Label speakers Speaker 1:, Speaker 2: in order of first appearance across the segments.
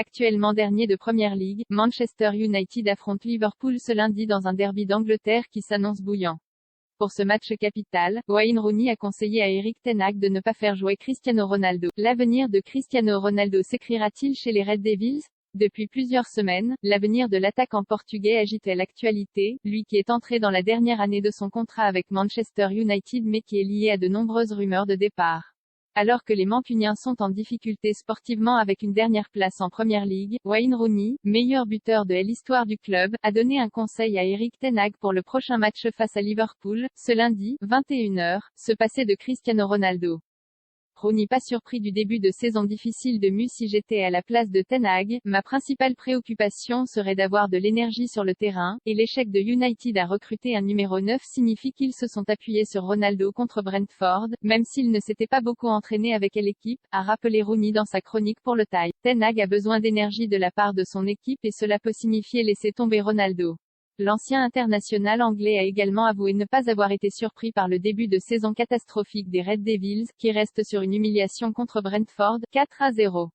Speaker 1: Actuellement dernier de Premier League, Manchester United affronte Liverpool ce lundi dans un derby d'Angleterre qui s'annonce bouillant. Pour ce match capital, Wayne Rooney a conseillé à Erik ten Hag de ne pas faire jouer Cristiano Ronaldo. L'avenir de Cristiano Ronaldo s'écrira-t-il chez les Red Devils? Depuis plusieurs semaines, l'avenir de l'attaquant portugais agitait l'actualité, lui qui est entré dans la dernière année de son contrat avec Manchester United mais qui est lié à de nombreuses rumeurs de départ. Alors que les Mancuniens sont en difficulté sportivement avec une dernière place en Premier League, Wayne Rooney, meilleur buteur de l'histoire du club, a donné un conseil à Erik ten Hag pour le prochain match face à Liverpool, ce lundi, 21h, se passer de Cristiano Ronaldo. Rooney pas surpris du début de saison difficile de si j'étais à la place de ten Hag, ma principale préoccupation serait d'avoir de l'énergie sur le terrain, et l'échec de United à recruter un numéro 9 signifie qu'ils se sont appuyés sur Ronaldo contre Brentford, même s'il ne s'était pas beaucoup entraîné avec l'équipe, a rappelé Rooney dans sa chronique pour le Time. Ten Hag a besoin d'énergie de la part de son équipe et cela peut signifier laisser tomber Ronaldo. L'ancien international anglais a également avoué ne pas avoir été surpris par le début de saison catastrophique des Red Devils, qui restent sur une humiliation contre Brentford, 4-0.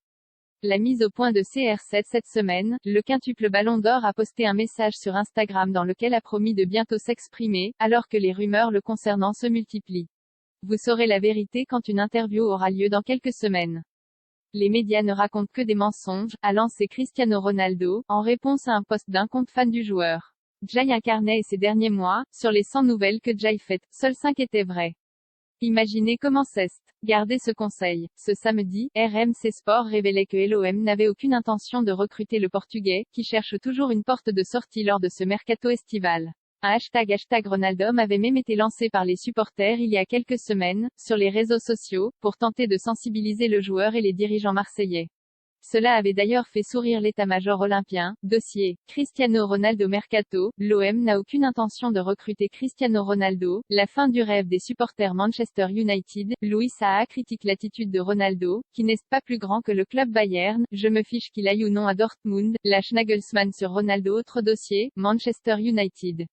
Speaker 1: La mise au point de CR7 cette semaine, le quintuple Ballon d'Or a posté un message sur Instagram dans lequel a promis de bientôt s'exprimer, alors que les rumeurs le concernant se multiplient. Vous saurez la vérité quand une interview aura lieu dans quelques semaines. Les médias ne racontent que des mensonges, a lancé Cristiano Ronaldo, en réponse à un post d'un compte fan du joueur. Jay incarnait ces derniers mois, sur les 100 nouvelles que Jay fait, seules 5 étaient vraies. Imaginez comment c'est. Gardez ce conseil. Ce samedi, RMC Sport révélait que l'OM n'avait aucune intention de recruter le Portugais, qui cherche toujours une porte de sortie lors de ce mercato estival. Un hashtag Ronaldom avait même été lancé par les supporters il y a quelques semaines, sur les réseaux sociaux, pour tenter de sensibiliser le joueur et les dirigeants marseillais. Cela avait d'ailleurs fait sourire l'état-major olympien. Dossier Cristiano Ronaldo Mercato. L'OM n'a aucune intention de recruter Cristiano Ronaldo. La fin du rêve des supporters Manchester United. Louis Saha critique l'attitude de Ronaldo, qui n'est pas plus grand que le club Bayern. Je me fiche qu'il aille ou non à Dortmund. Lâche Nagelsmann sur Ronaldo. Autre dossier, Manchester United.